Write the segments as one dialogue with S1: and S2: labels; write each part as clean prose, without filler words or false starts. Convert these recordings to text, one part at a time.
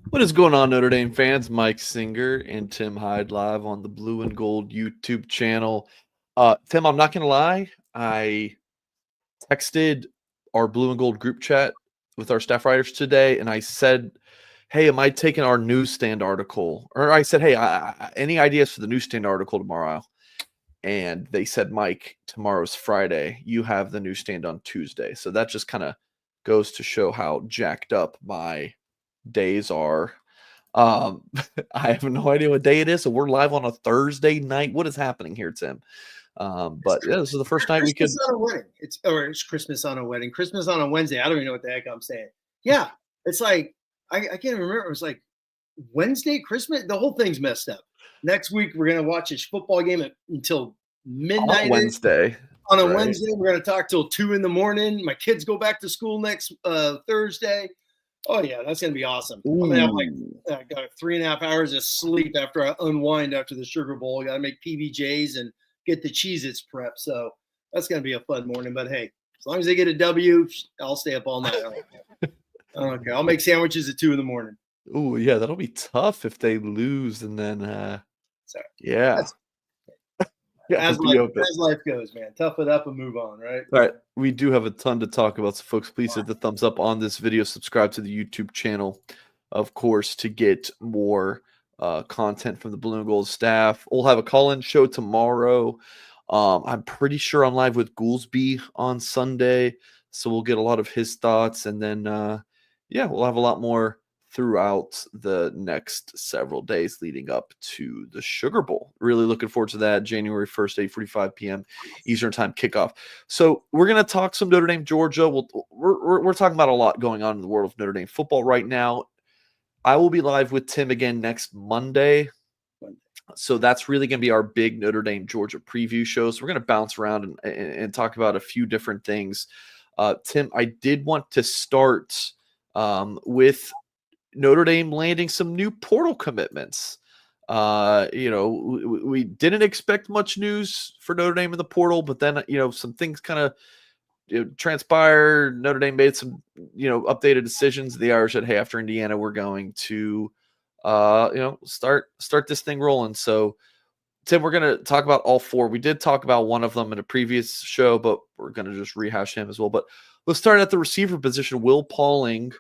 S1: What is going on, Notre Dame fans? Mike Singer and Tim Hyde live on the Blue and Gold YouTube channel. Tim, I'm not going to lie. I texted our Blue and Gold group chat with our staff writers today, and I said, hey, am I taking our newsstand article? Or I said, hey, any ideas for the newsstand article tomorrow? And they said, Mike, tomorrow's Friday. You have the newsstand on Tuesday. So that just kind of goes to show how jacked up my days are. um, I have no idea what day it is, so we're live on a Thursday night. What is happening here, Tim? But yeah, this is the first night we could.
S2: Christmas on a wedding. It's Christmas on a wedding. Christmas on a Wednesday. I don't even know what the heck I'm saying. Yeah, it's like I can't even remember. It was like Wednesday, Christmas. The whole thing's messed up. Next week we're gonna watch a football game until midnight
S1: On Wednesday.
S2: On a
S1: right?
S2: Wednesday, we're gonna talk till 2 a.m. My kids go back to school next Thursday. Oh yeah, that's gonna be awesome. I'm gonna have I got 3.5 hours of sleep after I unwind after the Sugar Bowl. I gotta make PBJs and get the Cheez-Its prep. So that's gonna be a fun morning. But hey, as long as they get a W, I'll stay up all night. I don't care. I'll make sandwiches at 2 a.m.
S1: Oh yeah, that'll be tough if they lose, and then yeah.
S2: As life goes, man. Tough it up and move on, right?
S1: All right. We do have a ton to talk about. So, folks, please hit the thumbs up on this video. Subscribe to the YouTube channel, of course, to get more content from the Blue and Gold staff. We'll have a call-in show tomorrow. I'm pretty sure I'm live with Goolsby on Sunday, so we'll get a lot of his thoughts. And then, yeah, we'll have a lot more throughout the next several days leading up to the Sugar Bowl. Really looking forward to that. January 1st, 8:45 p.m. Eastern Time kickoff. So we're going to talk some Notre Dame, Georgia. We're talking about a lot going on in the world of Notre Dame football right now. I will be live with Tim again next Monday. So that's really going to be our big Notre Dame, Georgia preview show. So we're going to bounce around and talk about a few different things. Tim, I did want to start with Notre Dame landing some new portal commitments. We didn't expect much news for Notre Dame in the portal, but then, some things kind of transpired. Notre Dame made some, updated decisions. The Irish said, hey, after Indiana, we're going to, start this thing rolling. So, Tim, we're going to talk about all four. We did talk about one of them in a previous show, but we're going to just rehash him as well. But let's start at the receiver position. Will Pauling,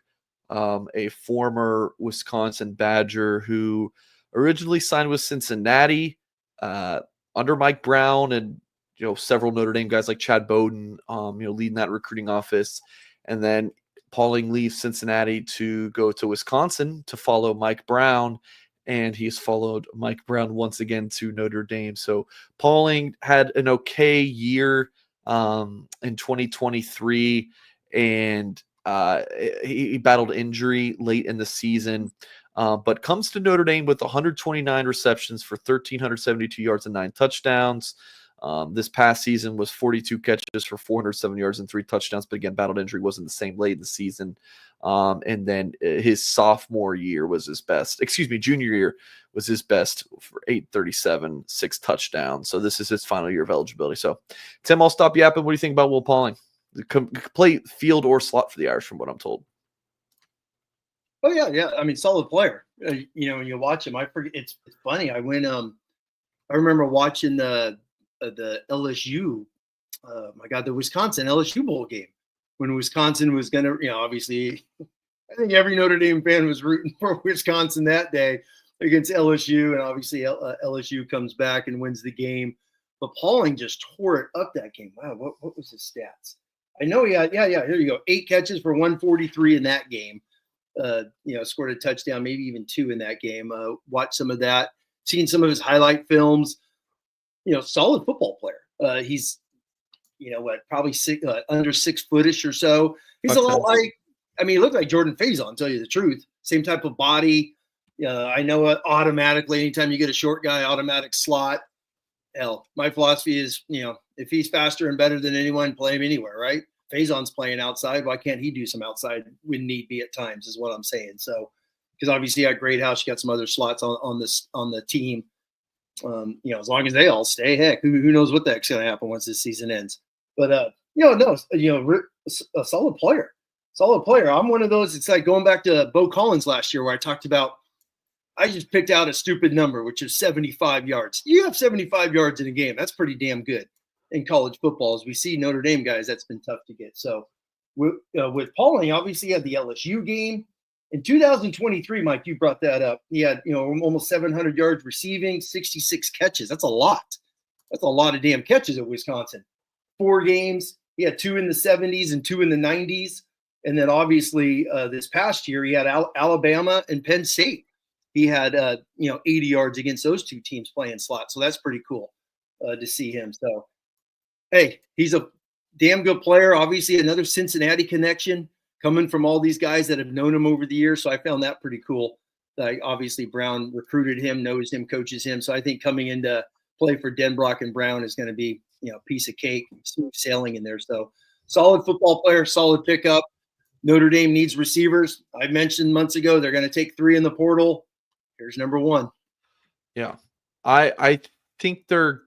S1: a former Wisconsin Badger who originally signed with Cincinnati under Mike Brown and, several Notre Dame guys like Chad Bowden, leading that recruiting office. And then Pauling leaves Cincinnati to go to Wisconsin to follow Mike Brown. And he's followed Mike Brown once again to Notre Dame. So Pauling had an okay year in 2023, and he battled injury late in the season, but comes to Notre Dame with 129 receptions for 1,372 yards and 9 touchdowns. This past season was 42 catches for 407 yards and 3 touchdowns, but again, battled injury, wasn't the same late in the season. And then his sophomore year was his best. Junior year was his best for 837, 6 touchdowns. So this is his final year of eligibility. So, Tim, I'll stop yapping. What do you think about Will Pauling? Play field or slot for the Irish, from what I'm told.
S2: Oh yeah. I mean, solid player. When you watch him, I forget. It's funny. I remember watching the LSU. The Wisconsin LSU bowl game when Wisconsin was gonna. Obviously, I think every Notre Dame fan was rooting for Wisconsin that day against LSU, and obviously LSU comes back and wins the game. But Pauling just tore it up that game. Wow, what was his stats? I know he had, here you go. 8 catches for 143 in that game. Scored a touchdown, maybe even 2 in that game. Watched some of that, seen some of his highlight films. Solid football player. He's, probably under 6 footish or so. He's a lot like, he looked like Jordan Faison, tell you the truth. Same type of body. I know automatically, anytime you get a short guy, automatic slot. Hell, my philosophy is, if he's faster and better than anyone, play him anywhere, right? Faison's playing outside. Why can't he do some outside when need be at times, is what I'm saying. So, because obviously at Great House, you got some other slots on the team. As long as they all stay, heck, who knows what the heck's going to happen once this season ends. But, a solid player. Solid player. I'm one of those. It's like going back to Bo Collins last year, where I talked about. I just picked out a stupid number, which is 75 yards. You have 75 yards in a game. That's pretty damn good in college football. As we see Notre Dame guys, that's been tough to get. So with Pauling, obviously he had the LSU game. In 2023, Mike, you brought that up. He had, almost 700 yards receiving, 66 catches. That's a lot. That's a lot of damn catches at Wisconsin. 4 games. He had 2 in the 70s and 2 in the 90s. And then obviously this past year, he had Alabama and Penn State. He had, 80 yards against those 2 teams playing slot. So that's pretty cool to see him. So, hey, he's a damn good player. Obviously, another Cincinnati connection coming from all these guys that have known him over the years. So I found that pretty cool. Obviously, Brown recruited him, knows him, coaches him. So I think coming into play for Denbrock and Brown is going to be, a piece of cake, smooth sailing in there. So solid football player, solid pickup. Notre Dame needs receivers. I mentioned months ago they're going to take 3 in the portal. Here's number 1.
S1: Yeah. I think they're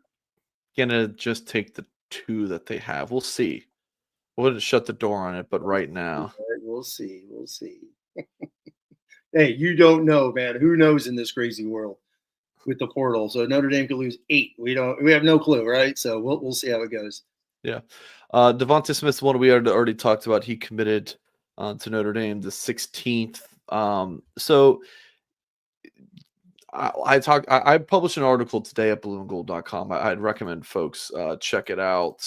S1: going to just take the 2 that they have. We'll see. We'll shut the door on it, but right now.
S2: We'll see. We'll see. Hey, you don't know, man. Who knows in this crazy world with the portal? So Notre Dame could lose 8. We have no clue, right? So we'll see how it goes.
S1: Yeah. Devonta Smith's one we already talked about. He committed to Notre Dame the 16th. So I published an article today at blueandgold.com. I'd recommend folks check it out.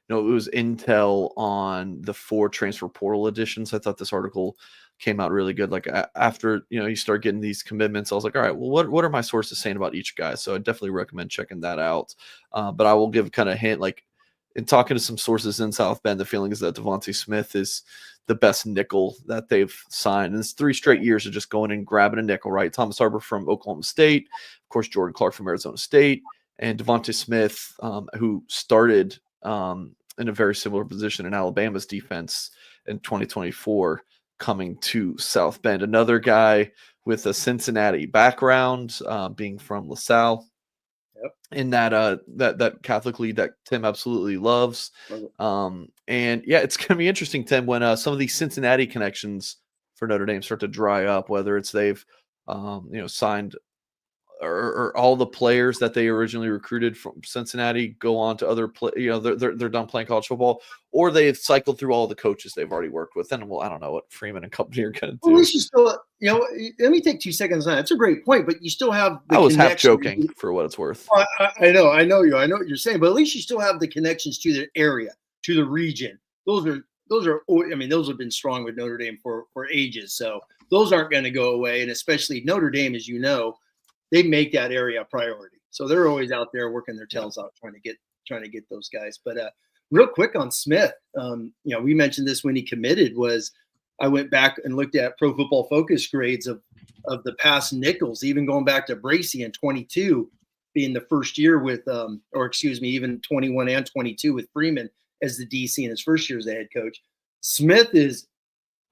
S1: It was intel on the 4 transfer portal editions. I thought this article came out really good. Like after, you start getting these commitments, I was like, all right, well, what are my sources saying about each guy? So I definitely recommend checking that out. But I will give kind of a hint, like in talking to some sources in South Bend, the feeling is that Devonta Smith is the best nickel that they've signed. And it's 3 straight years of just going and grabbing a nickel, right? Thomas Harbor from Oklahoma State, of course, Jordan Clark from Arizona State, and Devonta Smith, who started in a very similar position in Alabama's defense in 2024, coming to South Bend. Another guy with a Cincinnati background, being from LaSalle.
S2: Yep.
S1: In that Catholic league that Tim absolutely loves. And yeah, it's going to be interesting, Tim, when some of these Cincinnati connections for Notre Dame start to dry up, whether it's they've signed or all the players that they originally recruited from Cincinnati go on to other they're done playing college football, or they've cycled through all the coaches they've already worked with. And I don't know what Freeman and company are going to do.
S2: Well, you still, let me take 2 seconds on that. That's a great point, but you still have the
S1: I was half
S2: connection.
S1: joking for what it's worth.
S2: I know what you're saying, but at least you still have the connections to the area, to the region. Those have been strong with Notre Dame for ages. So those aren't going to go away. And especially Notre Dame, as you know, they make that area a priority. So they're always out there working their tails out, trying to get those guys. But real quick on Smith, we mentioned this when he committed. I went back and looked at Pro Football Focus grades of the past nickels, even going back to Bracey in 22 being the first year with, even 21 and 22 with Freeman as the DC in his first year as the head coach. Smith is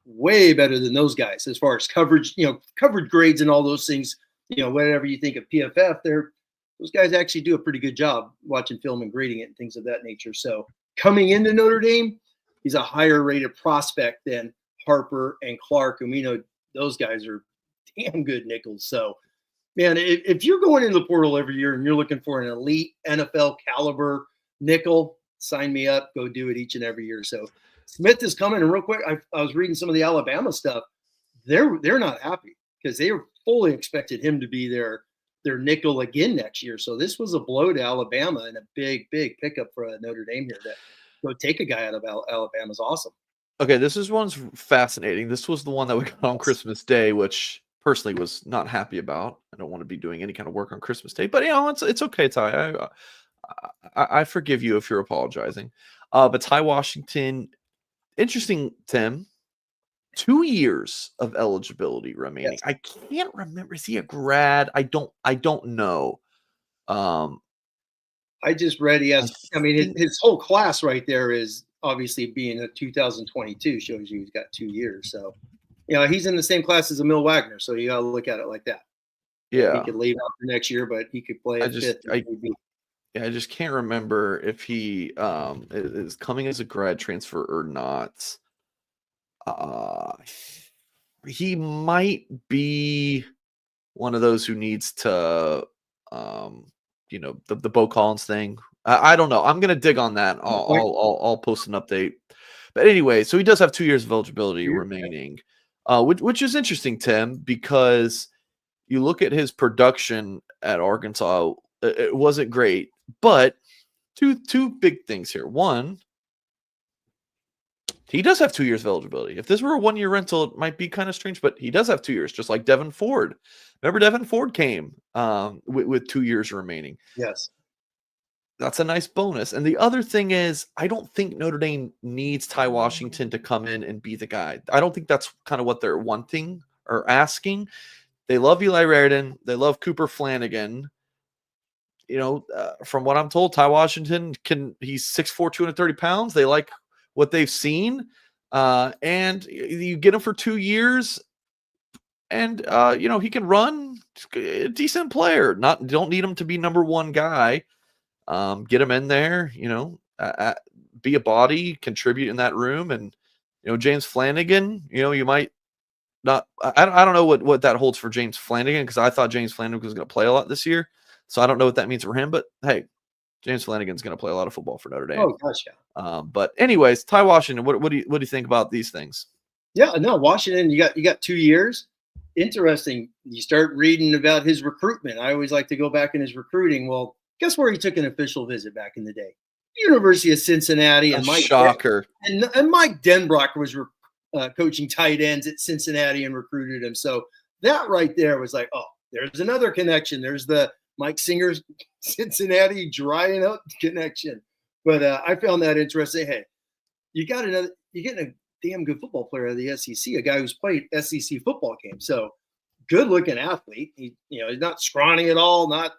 S2: way better than those guys as far as coverage, coverage grades and all those things. Whatever you think of PFF, those guys actually do a pretty good job watching film and grading it and things of that nature. So coming into Notre Dame, he's a higher rated prospect than Harper and Clark. And we know those guys are damn good nickels. So, man, if you're going into the portal every year and you're looking for an elite NFL caliber nickel, sign me up. Go do it each and every year. So Smith is coming. And real quick, I was reading some of the Alabama stuff. They're not happy because they fully expected him to be their nickel again next year. So this was a blow to Alabama and a big pickup for Notre Dame here. That go take a guy out of Alabama is awesome.
S1: Okay, one's fascinating. This was the one that we got on Christmas Day, which personally was not happy about. I don't want to be doing any kind of work on Christmas Day, but it's okay, Ty. I forgive you if you're apologizing. But Ty Washington, interesting, Tim. 2 years of eligibility remaining. Yes. I can't remember. Is he a grad? I don't know.
S2: I just read he has. His whole class right there is obviously being a 2022 shows you he's got 2 years. So, he's in the same class as Emil Wagner. So you got to look at it like that.
S1: Yeah,
S2: he could leave out for next year, but he could play at fifth.
S1: I just can't remember if he is coming as a grad transfer or not. Uh, he might be one of those who needs to, um, the Bo Collins thing. I don't know. I'm gonna dig on that. I'll post an update. But anyway, so he does have 2 years of eligibility remaining, which is interesting, Tim, because you look at his production at Arkansas, it wasn't great. But two big things here. One, he does have 2 years of eligibility. If this were a 1-year rental, it might be kind of strange, but he does have 2 years, just like Devin Ford. Remember, Devin Ford came with 2 years remaining.
S2: Yes.
S1: That's a nice bonus. And the other thing is, I don't think Notre Dame needs Ty Washington to come in and be the guy. I don't think that's kind of what they're wanting or asking. They love Eli Raridan. They love Cooper Flanagan. From what I'm told, Ty Washington he's 6'4", 230 pounds. They like what they've seen. And you get him for 2 years and, he can run. A decent player. Don't need him to be number one guy. Get him in there, be a body, contribute in that room. And, James Flanagan, you might not, I don't know what that holds for James Flanagan, because I thought James Flanagan was going to play a lot this year. So I don't know what that means for him, but hey, James Flanagan's going to play a lot of football for Notre Dame.
S2: Oh, gosh, yeah.
S1: But anyways, Ty Washington, what do you think about these things?
S2: Yeah, no, Washington, you got 2 years. Interesting. You start reading about his recruitment. I always like to go back in his recruiting. Well, guess where he took an official visit back in the day? University of Cincinnati. And Mike
S1: shocker.
S2: And Mike Denbrock was coaching tight ends at Cincinnati and recruited him. So that right there was like, oh, there's another connection. There's the Mike Singer's Cincinnati drying up connection. But I found that interesting. Hey, you're getting a damn good football player out of the SEC, a guy who's played SEC football games. So good looking athlete. He's not scrawny at all, not,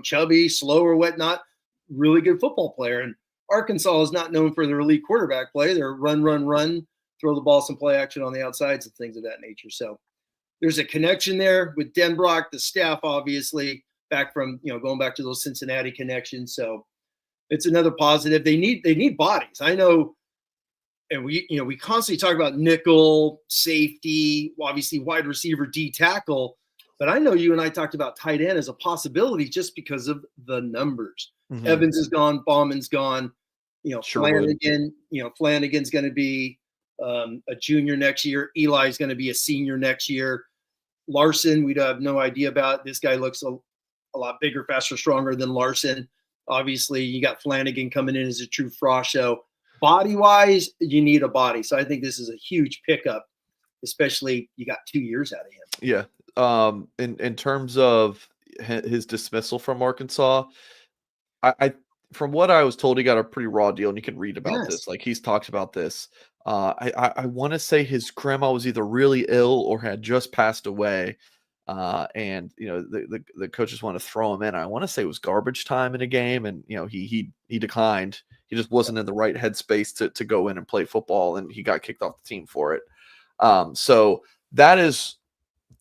S2: chubby, slow or whatnot. Really good football player. And Arkansas is not known for their elite quarterback play. They're run, throw the ball, some play action on the outsides and things of that nature. So there's a connection there with Denbrock, the staff, obviously, back from, going back to those Cincinnati connections. So it's another positive. They need bodies. I know. And we constantly talk about nickel, safety, obviously wide receiver, D tackle. But I know you and I talked about tight end as a possibility just because of the numbers. Mm-hmm. Evans is gone, Bauman's gone. Flanagan. Flanagan's going to be a junior next year. Eli's going to be a senior next year. Larson, we have no idea about. This guy looks a lot bigger, faster, stronger than Larson. Obviously, you got Flanagan coming in as a true frosh. So body-wise, you need a body. So I think this is a huge pickup, especially you got 2 years out of him.
S1: Yeah. In terms of his dismissal from Arkansas, I from what I was told, he got a pretty raw deal, and you can read about this. Like, he's talked about this. I want to say his grandma was either really ill or had just passed away. And the coaches want to throw him in. I want to say it was garbage time in a game, and he declined. He just wasn't in the right headspace to go in and play football, and he got kicked off the team for it. So that is,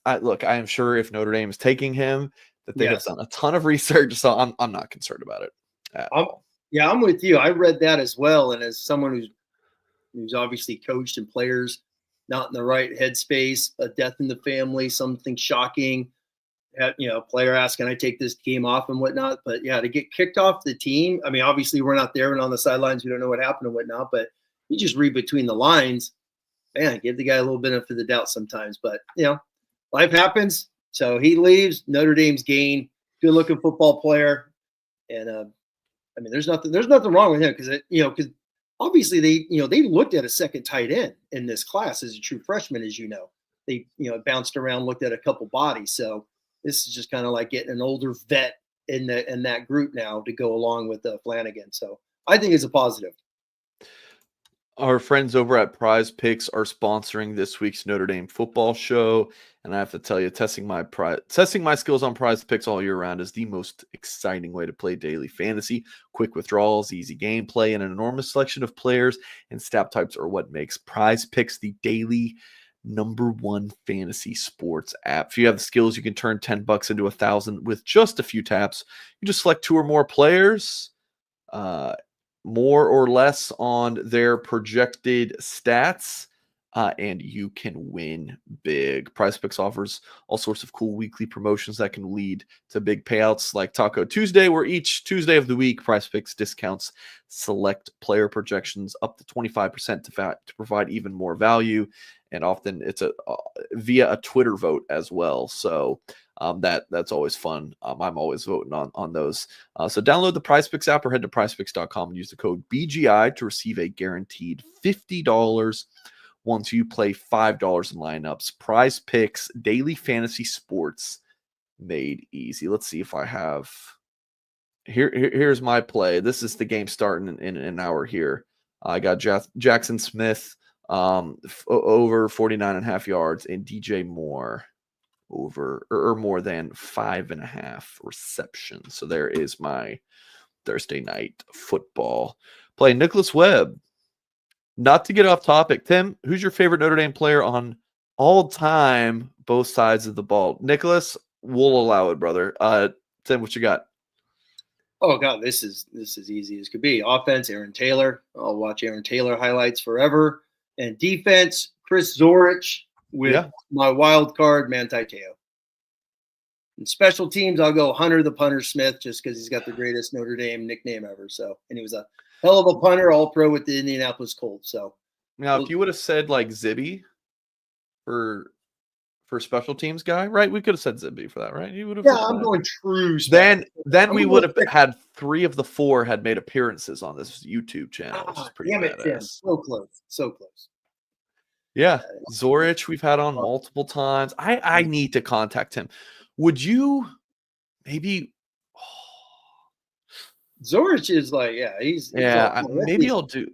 S1: I am sure if Notre Dame is taking him, that they have done a ton of research. So I'm not concerned about it at all.
S2: Yeah, I'm with you. I read that as well, and as someone who's obviously coached and players not in the right headspace, a death in the family, something shocking. Player asked, can I take this game off and whatnot? But yeah, to get kicked off the team. I mean, obviously we're not there and on the sidelines. We don't know what happened and whatnot, but you just read between the lines, man, give the guy a little benefit of the doubt sometimes, but life happens. So he leaves. Notre Dame's gain, good looking football player. And I mean, there's nothing wrong with him because obviously they looked at a second tight end in this class as a true freshman, as they bounced around, looked at a couple bodies. So this is just kind of like getting an older vet in that group now to go along with Flanagan. So I think it's a positive.
S1: Our friends over at Prize Picks are sponsoring this week's Notre Dame football show. And I have to tell you, testing my skills on Prize Picks all year round is the most exciting way to play daily fantasy. Quick withdrawals, easy gameplay, and an enormous selection of players and stat types are what makes Prize Picks the daily #1 fantasy sports app. If you have the skills, you can turn $10 into $1,000 with just a few taps. You just select 2 or more players, more or less on their projected stats. and you can win big. PrizePicks offers all sorts of cool weekly promotions that can lead to big payouts like Taco Tuesday, where each Tuesday of the week, PrizePicks discounts select player projections up to 25% to provide even more value. And often it's via a Twitter vote as well. So that's always fun. I'm always voting on those. So download the PrizePicks app or head to prizepicks.com and use the code BGI to receive a guaranteed $50 once you play $5 in lineups. PrizePicks, daily fantasy sports made easy. Let's see if I have here's my play. This is the game starting in an hour here. I got Jackson Smith over 49.5 yards and DJ Moore over or more than 5.5 receptions. So there is my Thursday night football play. Nicholas Webb. Not to get off topic, Tim, who's your favorite Notre Dame player on all time, both sides of the ball? Nicholas, we'll allow it, brother. Tim, what you got?
S2: Oh God, this is easy as could be. Offense, Aaron Taylor. I'll watch Aaron Taylor highlights forever. And defense, Chris Zorich with my wild card, Manti Te'o. And special teams, I'll go Hunter the Punter Smith just because he's got the greatest Notre Dame nickname ever. So, and he was a hell of a punter, all pro with the Indianapolis Colts. So
S1: now, if you would have said like Zibby for special teams guy, right? We could have said Zibby for that, right? You would have.
S2: Yeah, I'm going true.
S1: Then we would have had 3 of the 4 had made appearances on this YouTube channel, which is pretty badass.
S2: So close, so close.
S1: Yeah, Zorich we've had on multiple times. I need to contact him. Would you maybe?
S2: Zorich is like, he's
S1: maybe I'll do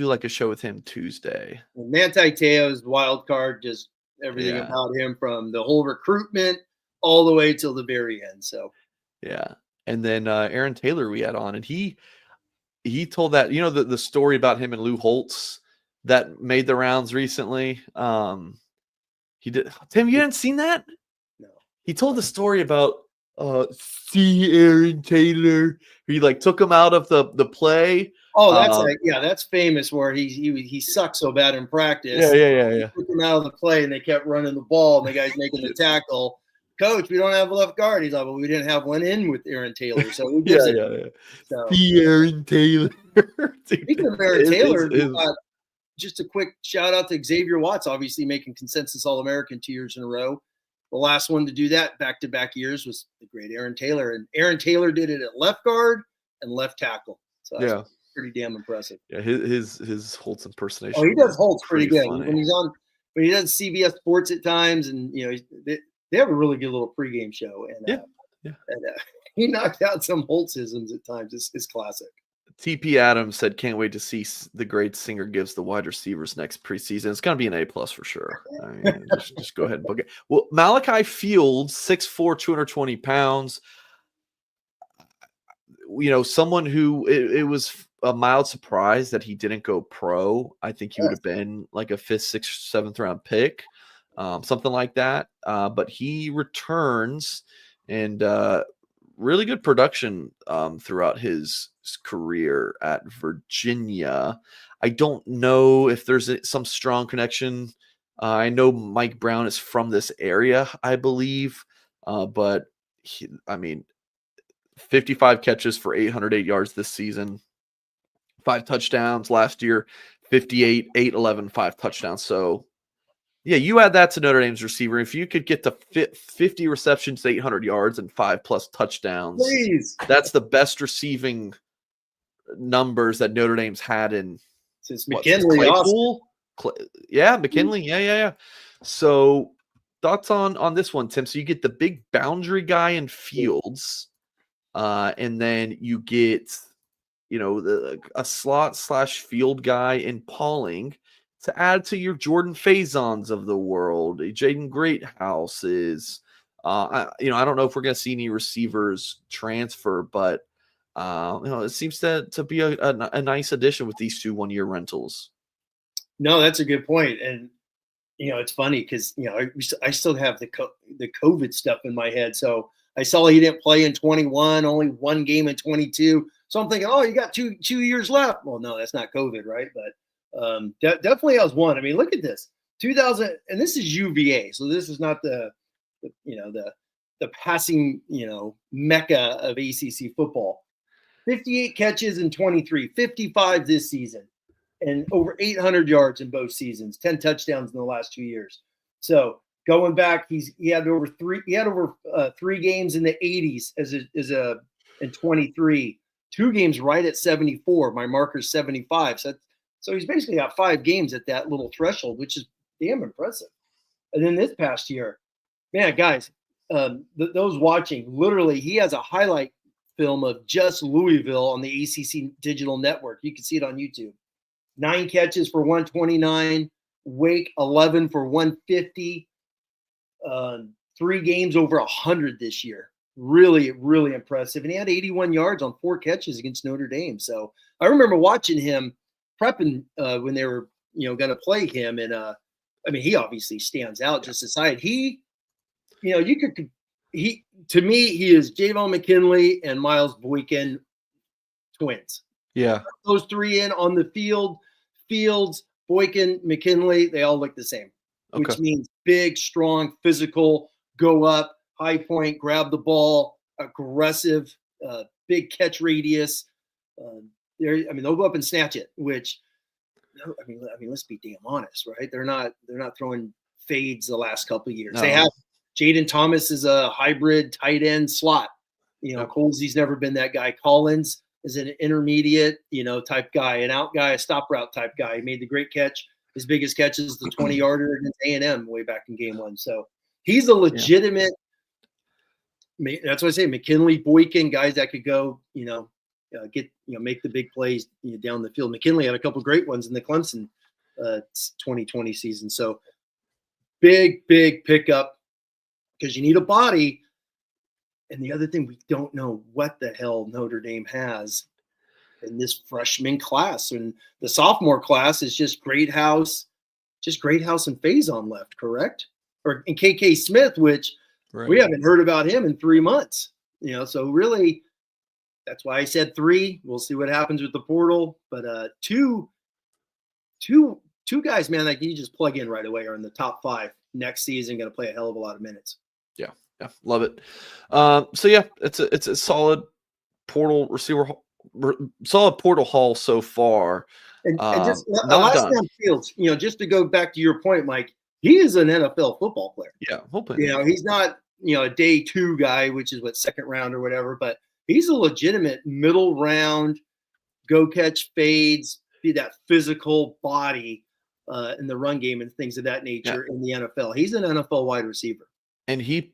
S1: like a show with him Tuesday.
S2: Manti Te'o's wild card, just everything about him from the whole recruitment all the way till the very end. So
S1: yeah, and then Aaron Taylor we had on, and he told that the story about him and Lou Holtz that made the rounds recently. He did. Tim, you hadn't seen that?
S2: No.
S1: He told the story about see Aaron Taylor. He like took him out of the play.
S2: Oh, that's that's famous where he sucked so bad in practice.
S1: Yeah.
S2: Took him out of the play and they kept running the ball and the guy's making the tackle. Coach, we don't have a left guard. He's like, well, we didn't have one in with Aaron Taylor, so we
S1: So, see Aaron Taylor.
S2: Speaking of Aaron Taylor, just a quick shout out to Xavier Watts, obviously making consensus All-American 2 years in a row. The last one to do that back-to-back years was the great Aaron Taylor. And Aaron Taylor did it at left guard and left tackle. So that's pretty damn impressive.
S1: Yeah, his Holtz impersonation.
S2: Oh, he does Holtz pretty good.
S1: Funny.
S2: When he does CBS Sports at times, and they have a really good little pregame show. And he knocked out some Holtzisms at times. It's classic.
S1: TP Adams said, "Can't wait to see the grade Singer gives the wide receivers next preseason. It's going to be an A+ for sure. I mean, just go ahead and book it." Well, Malachi Fields, 6'4", 220 pounds. Someone who it was a mild surprise that he didn't go pro. I think he would have been like a 5th, 6th, 7th round pick, something like that. But he returns and really good production throughout his career at Virginia. I don't know if there's some strong connection. I know Mike Brown is from this area, I believe, but 55 catches for 808 yards this season, 5 touchdowns last year, 58, 8, 11, 5 touchdowns. So yeah, you add that to Notre Dame's receiver. If you could get to 50 receptions, 800 yards, and 5+ touchdowns,
S2: please.
S1: That's the best receiving numbers that Notre Dame's had in
S2: since McKinley.
S1: McKinley. Yeah. So thoughts on this one, Tim? So you get the big boundary guy in Fields, and then you get a slot / field guy in Pauling to add to your Jordan Faisons of the world. Jaden Greathouse is, I don't know if we're going to see any receivers transfer, but it seems to be a nice addition with these 2 1-year rentals.
S2: No, that's a good point. And, it's funny because, I still have the COVID stuff in my head. So I saw he didn't play in 21, only 1 game in 22. So I'm thinking, oh, you got two years left. Well, no, that's not COVID, right? But Definitely has one. I mean, look at this. 2000, and this is UVA, so this is not the passing mecca of ACC football. 58 catches in 23, 55 this season, and over 800 yards in both seasons, 10 touchdowns in the last 2 years. So going back, he had over three games in the 80s in 23, 2 games right at 74. My marker's 75. So he's basically got 5 games at that little threshold, which is damn impressive. And then this past year, man, guys, those watching, literally, he has a highlight film of just Louisville on the ACC Digital Network. You can see it on YouTube. 9 catches for 129, Wake 11 for 150, 3 games over 100 this year. Really, really impressive. And he had 81 yards on 4 catches against Notre Dame. So I remember watching him prepping when they were, going to play him. And I mean, he obviously stands out just aside. To me, he is Javon McKinley and Miles Boykin twins.
S1: Yeah.
S2: Those 3 in on the field, Fields, Boykin, McKinley, they all look the same, which means big, strong, physical, go up, high point, grab the ball, aggressive, big catch radius. They'll go up and snatch it, which, I mean, let's be damn honest, right? They're not throwing fades the last couple of years. No. They have Jaden Thomas is a hybrid tight end slot. Colsey's never been that guy. Collins is an intermediate, type guy, an out guy, a stop route type guy. He made the great catch. His biggest catch is the 20-yarder against A&M way back in game 1. So he's a legitimate. Yeah. That's what I say. McKinley, Boykin, guys that could go, make the big plays down the field. McKinley had a couple great ones in the Clemson 2020 season. So big pickup because you need a body. And the other thing, we don't know what the hell Notre Dame has in this freshman class. And the sophomore class is just Greathouse and Faison left, correct? Or in KK Smith, which we haven't heard about him in 3 months. So really, that's why I said 3. We'll see what happens with the portal. But two guys, man, that you just plug in right away are in the top 5 next season, going to play a hell of a lot of minutes.
S1: Yeah, love it. It's a solid portal receiver, solid portal haul so far.
S2: And just last time Fields, just to go back to your point, Mike, he is an NFL football player.
S1: Yeah, hoping.
S2: He's not a day 2 guy, which is second round or whatever, but he's a legitimate middle round, go catch fades, be that physical body in the run game and things of that nature in the NFL. He's an NFL wide receiver, and
S1: he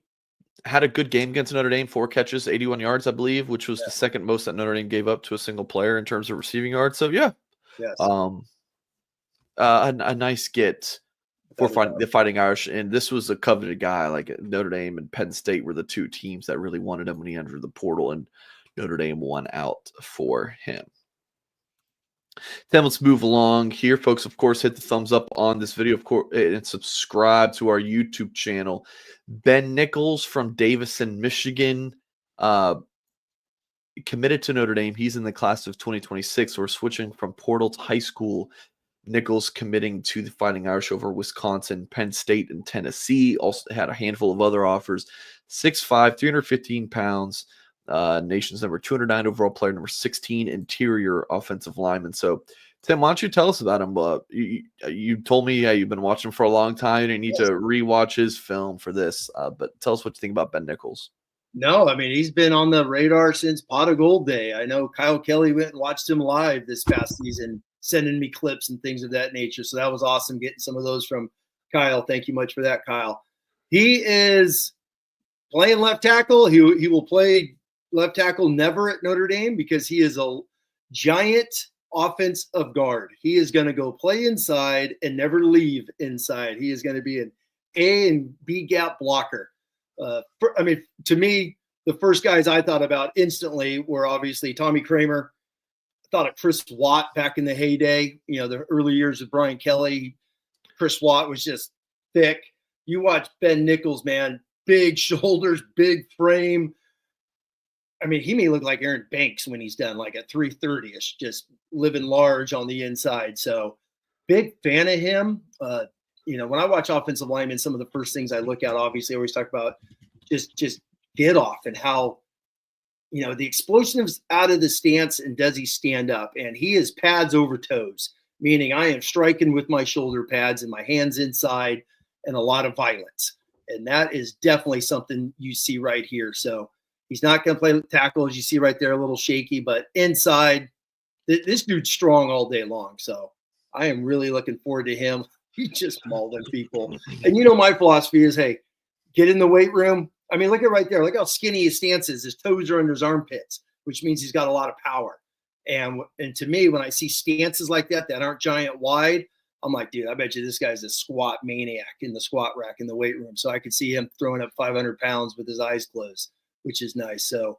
S1: had a good game against Notre Dame, 4 catches, 81 yards, I believe, which was the second most that Notre Dame gave up to a single player in terms of receiving yards. So, a nice get for the Fighting Irish. And this was a coveted guy. Like Notre Dame and Penn State were the 2 teams that really wanted him when he entered the portal, and Notre Dame won out for him. Then let's move along here, folks. Of course, hit the thumbs up on this video, of course, and subscribe to our YouTube channel. Ben Nichols from Davison, Michigan, committed to Notre Dame. He's in the class of 2026. So we're switching from portal to high school. Nichols committing to the Fighting Irish over Wisconsin, Penn State, and Tennessee. Also had a handful of other offers. 6'5", 315 pounds. Nation's number 209 overall player, number 16 interior offensive lineman. So, Tim, why don't you tell us about him? You told me you've been watching him for a long time. You didn't need to rewatch his film for this, but tell us what you think about Ben Nichols.
S2: No, I mean, he's been on the radar since Pot of Gold Day. I know Kyle Kelly went and watched him live this past season, sending me clips and things of that nature. So that was awesome getting some of those from Kyle. Thank you much for that, Kyle. He is playing left tackle. He will play left tackle never at Notre Dame because he is a giant offensive guard. He is going to go play inside and never leave inside. He is going to be an A and B gap blocker. To me, the first guys I thought about instantly were obviously Tommy Kramer. I thought of Chris Watt back in the heyday, the early years of Brian Kelly. Chris Watt was just thick. You watch Ben Nichols, man, big shoulders, big frame. I mean, he may look like Aaron Banks when he's done, like at 330-ish, just living large on the inside. So big fan of him. When I watch offensive linemen, some of the first things I look at, obviously, I always talk about just get off and how, the explosiveness out of the stance and does he stand up? And he is pads over toes, meaning I am striking with my shoulder pads and my hands inside and a lot of violence. And that is definitely something you see right here. So he's not going to play tackle, as you see right there, a little shaky, but inside, this dude's strong all day long. So I am really looking forward to him. He's just mauling people. And my philosophy is, hey, get in the weight room. I mean, look at right there. Look how skinny his stance is. His toes are under his armpits, which means he's got a lot of power. And to me, when I see stances like that aren't giant wide, I'm like, dude, I bet you this guy's a squat maniac in the squat rack in the weight room. So I could see him throwing up 500 pounds with his eyes closed, which is nice. So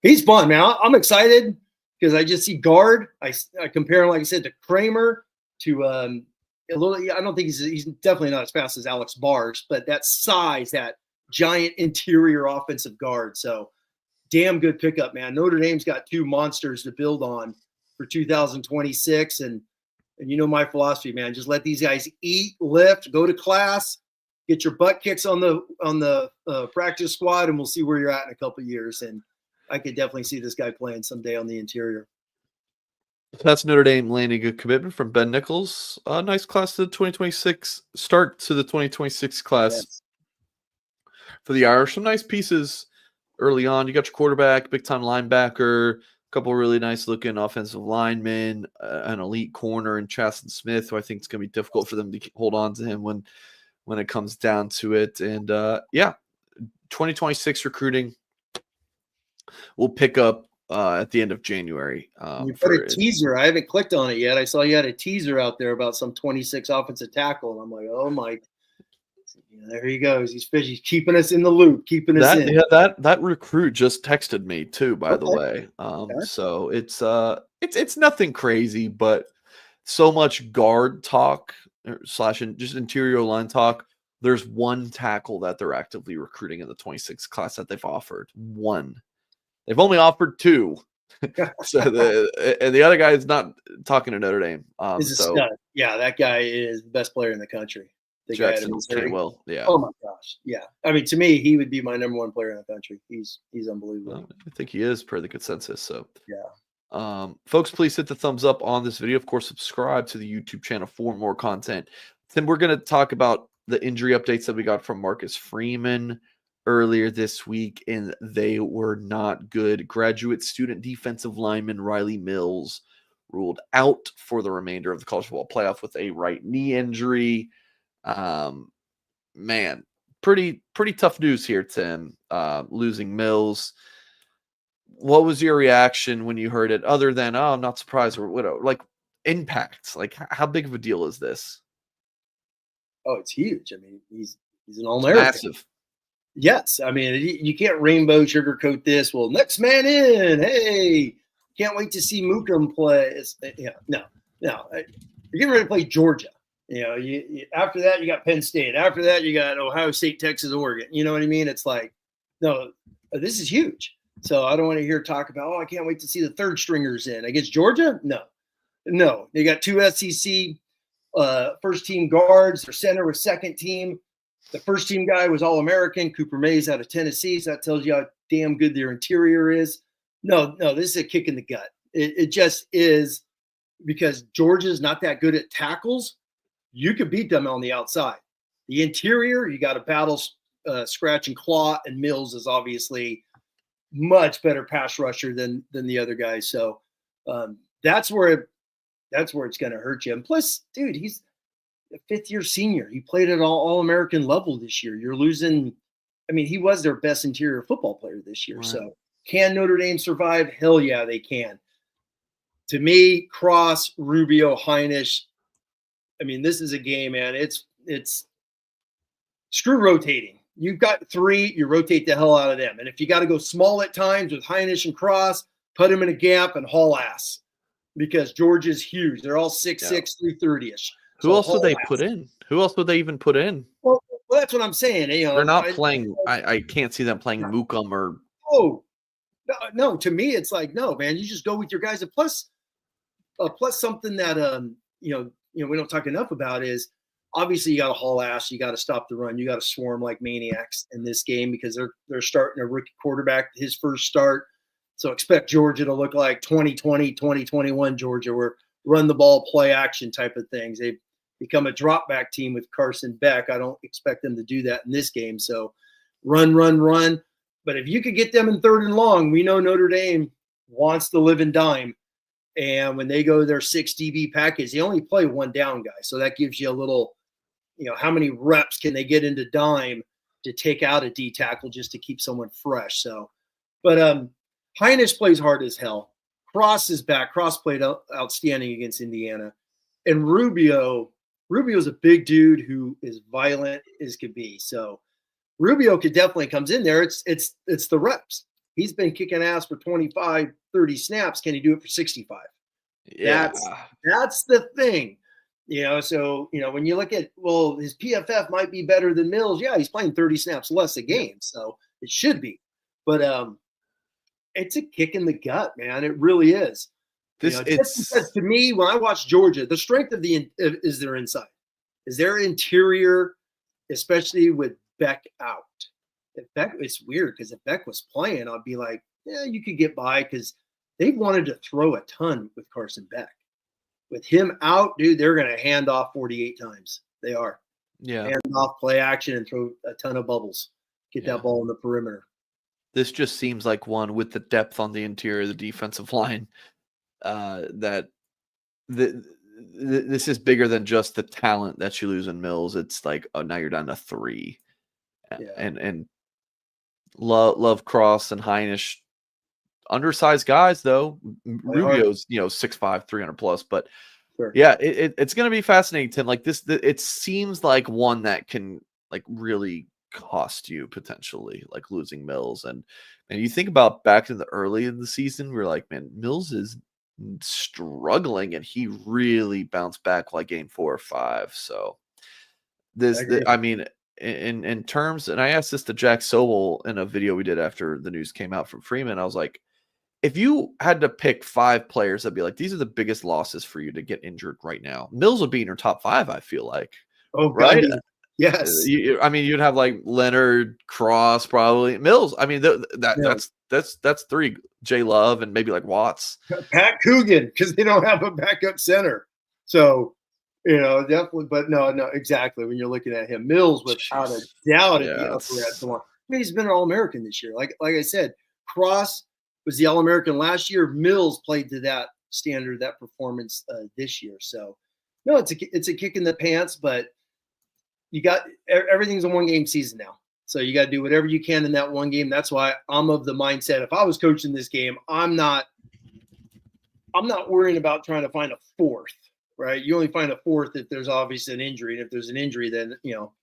S2: he's fun, man. I'm excited because I just see guard. I compare him, like I said, to Kramer, to a little. I don't think he's definitely not as fast as Alex Bars, but that size, that giant interior offensive guard. So damn good pickup, man. Notre Dame's got two monsters to build on for 2026. And my philosophy, man, just let these guys eat, lift, go to class, get your butt kicks on the practice squad, and we'll see where you're at in a couple of years. And I could definitely see this guy playing someday on the interior.
S1: That's Notre Dame landing a commitment from Ben Nichols. Nice class to the 2026 start to the 2026 class for the Irish. Some nice pieces early on. You got your quarterback, big time linebacker, a couple of really nice looking offensive linemen, an elite corner in Chasten Smith, who I think it's going to be difficult for them to hold on to him when it comes down to it. And 2026 recruiting will pick up at the end of January.
S2: You put a teaser. I haven't clicked on it yet. I saw you had a teaser out there about some 26 offensive tackle. And I'm like, oh my, there he goes. He's keeping us in the loop, keeping us in.
S1: Yeah, that recruit just texted me too, by the way. So it's nothing crazy, but so much guard talk / just interior line talk. There's one tackle that they're actively recruiting in the 26 class that they've offered. One. They've only offered two. So the other guy is not talking to Notre Dame.
S2: Yeah, that guy is the best player in the country. The
S1: Jackson Canwell. Yeah.
S2: Oh my gosh. Yeah. I mean, to me, he would be my number one player in the country. He's unbelievable.
S1: Well, I think he is per the consensus. So
S2: yeah.
S1: Folks, please hit the thumbs up on this video. Of course, subscribe to the YouTube channel for more content. Then we're going to talk about the injury updates that we got from Marcus Freeman earlier this week, and they were not good. Graduate student defensive lineman Riley Mills ruled out for the remainder of the college football playoff with a right knee injury. Man, pretty tough news here, Tim. Losing Mills. What was your reaction when you heard it? Other than, oh, I'm not surprised, or what? Like impact. Like, how big of a deal is this?
S2: Oh, it's huge. I mean, he's an All-American.
S1: Massive.
S2: Yes, I mean, you can't rainbow sugarcoat this. Well, next man in. Hey, can't wait to see Mookum play. No. You're getting ready to play Georgia. You after that you got Penn State. After that you got Ohio State, Texas, Oregon. You know what I mean? It's like, no, this is huge. So I don't want to hear talk about, oh, I can't wait to see the third stringers in against Georgia. No, they got two SEC first team guards. Their center was second team. The first team guy was All-American, Cooper Mays out of Tennessee. So that tells you how damn good their interior is. No, this is a kick in the gut. It just is, because Georgia's not that good at tackles. You could beat them on the outside. The interior, you got to battle, scratch and claw, and Mills is obviously much better pass rusher than the other guys. So that's where it's going to hurt you. And plus, dude, he's a fifth-year senior. He played at all-American level this year. You're losing. I mean, he was their best interior football player this year. Right. So can Notre Dame survive? Hell yeah, they can. To me, Cross, Rubio, Heinisch. I mean, this is a game, man. It's screw rotating. You've got three, you rotate the hell out of them. And if you got to go small at times with Heinisch and Cross, put them in a gap and haul ass, because Georgia's huge. They're all 6'6", 330-ish.
S1: Who else would they put in? Who else would they even put in?
S2: Well, that's what I'm saying.
S1: They're not playing. I can't see them playing Mookum or.
S2: Oh, no. To me, it's like, no, man. You just go with your guys. And plus something that we don't talk enough about is obviously you got to haul ass, you got to stop the run, you got to swarm like maniacs in this game because they're starting a rookie quarterback his first start. So expect Georgia to look like 2020, 2021 Georgia, where run the ball, play action type of things. They've become a drop back team with Carson Beck. I don't expect them to do that in this game. So run, run, run. But if you could get them in 3rd and long, we know Notre Dame wants to live and dime. And when they go their 6 DB package, they only play 1 down guy. So that gives you a little, how many reps can they get into dime to take out a D tackle just to keep someone fresh. So, but Heinrich plays hard as hell. Cross is back. Cross played outstanding against Indiana. And Rubio's a big dude who is violent as could be. So Rubio could definitely comes in there. It's the reps. He's been kicking ass for 25, 30 snaps. Can he do it for 65?
S1: Yeah.
S2: That's the thing. So, when you look at, well, his PFF might be better than Mills. Yeah, he's playing 30 snaps less a game. So it should be. But it's a kick in the gut, man. It really is. Just because to me, when I watch Georgia, the strength of is their inside, is their interior, especially with Beck out. It's weird because if Beck was playing, I'd be like, yeah, you could get by because they've wanted to throw a ton with Carson Beck. With him out, dude, they're going to hand off 48 times. They are.
S1: Yeah.
S2: Hand off, play action, and throw a ton of bubbles. Get that ball in the perimeter.
S1: This just seems like one with the depth on the interior of the defensive line that this is bigger than just the talent that you lose in Mills. It's like, oh, now you're down to 3. Yeah. And love Cross and Heinisch, undersized guys though. Rubio's 6'5", 300 plus, but sure. Yeah, it's going to be fascinating, Tim. Like this, it seems like one that can like really cost you potentially, like losing Mills. And you think about back in the early in the season, we're like, man, Mills is struggling, and he really bounced back like game 4 or 5. So I mean. In terms, and I asked this to Jack Sobel in a video we did after the news came out from Freeman, I was like, if you had to pick 5 players, I'd be like, these are the biggest losses for you to get injured right now. Mills would be in your top 5, I feel like.
S2: Oh,
S1: right?
S2: God, yes.
S1: You'd have like Leonard, Cross, probably Mills. I mean, that's 3. Jay Love and maybe like Watts.
S2: Pat Coogan, because they don't have a backup center. So definitely, but no, exactly. When you're looking at him, Mills, without a doubt, at the upper echelon. He's been an All-American this year. Like I said, Cross was the All-American last year. Mills played to that standard, that performance this year. So, no, it's a kick in the pants, but you got everything's a 1-game season now. So you got to do whatever you can in that one game. That's why I'm of the mindset. If I was coaching this game, I'm not worrying about trying to find a 4th. Right, you only find a 4th if there's obviously an injury, and if there's an injury, then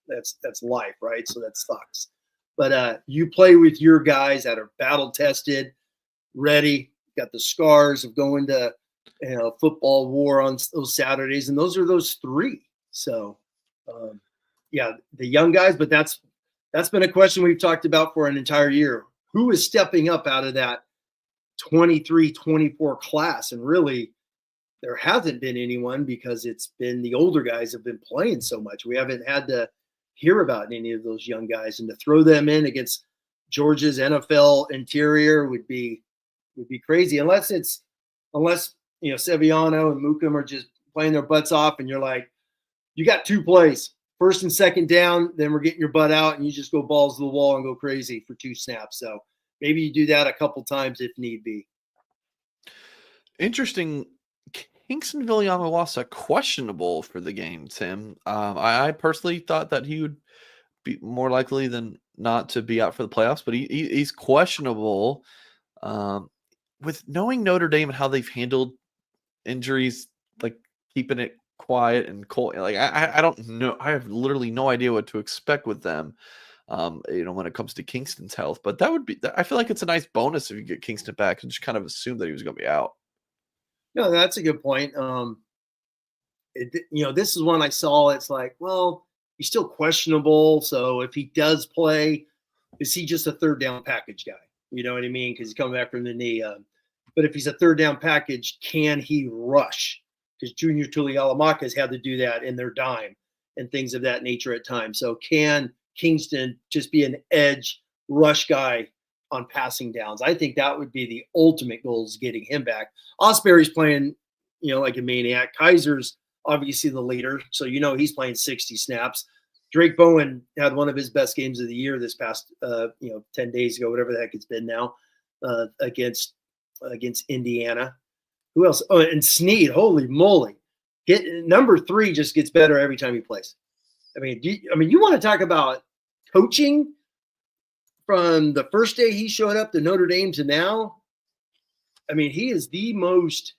S2: that's life, right? So that sucks. But you play with your guys that are battle tested, ready, got the scars of going to football war on those Saturdays, and those are those 3. So the young guys, but that's been a question we've talked about for an entire year. Who is stepping up out of that 23-24 class? And really, there hasn't been anyone because it's been the older guys have been playing so much. We haven't had to hear about any of those young guys, and to throw them in against Georgia's NFL interior would be crazy. Unless Seviano and Mukum are just playing their butts off, and you're like, you got 2 plays, 1st and 2nd down, then we're getting your butt out, and you just go balls to the wall and go crazy for 2 snaps. So maybe you do that a couple times if need be.
S1: Interesting. Kingston Viliamawasa questionable for the game, Tim. I personally thought that he would be more likely than not to be out for the playoffs, but he's questionable. With knowing Notre Dame and how they've handled injuries, like keeping it quiet and cold, like I don't know. I have literally no idea what to expect with them. When it comes to Kingston's health, but that would be. I feel like it's a nice bonus if you get Kingston back and just kind of assume that he was going to be out.
S2: No, that's a good point. This is one I saw. It's like, well, he's still questionable. So if he does play, is he just a 3rd down package guy? You know what I mean? Because he's coming back from the knee. But if he's a 3rd down package, can he rush? because Junior Tuihalamaka has had to do that in their dime and things of that nature at times. So can Kingston just be an edge rush guy on passing downs? I think that would be the ultimate goal, is getting him back. Osbury's playing, like a maniac. Kaiser's obviously the leader, so he's playing 60 snaps. Drake Bowen had one of his best games of the year this past 10 days ago, whatever the heck it's been now, against Indiana. Who else? Oh, and Snead, holy moly. Number 3 just gets better every time he plays. I mean, you want to talk about coaching from the first day he showed up to Notre Dame to now? I mean, he is the most